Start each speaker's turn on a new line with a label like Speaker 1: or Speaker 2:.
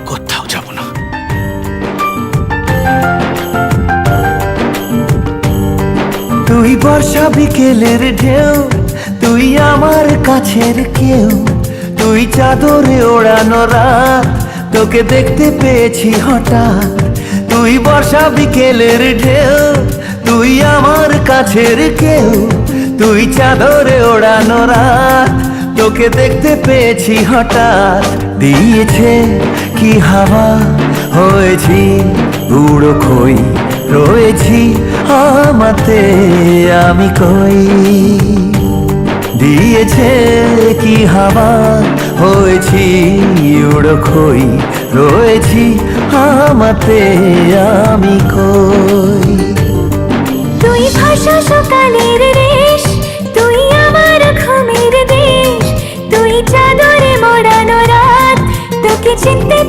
Speaker 1: কোথাও যাব না।
Speaker 2: তুই বর্ষা বিকেলের ঢেউ, তুই আমার কাছের কেউ, তুই চাদরে ওড়ানো রাত, তোকে দেখতে পেয়েছি হঠাৎ। তুই বর্ষা বিকেলের ঢেউ, তুই আমার কাছের কেউ, তুই চাদরে ওড়ানো রাত, তোকে দেখতে পেয়েছি হঠাৎ। দিয়েছে কি হাওয়া, হয়েছি উড়ো খই, রয়েছি আমাতে আমি কই। দিয়েছে কি হাওয়া, হয়েছি উড়ো খই, রয়েছি আমাতে আমি কই।
Speaker 3: তুই ভাষা সকালের রেশ, তুই আমার ঘুমের দেশ, তুই চাদরে মোড়ানো রাত, তোকে চিনতে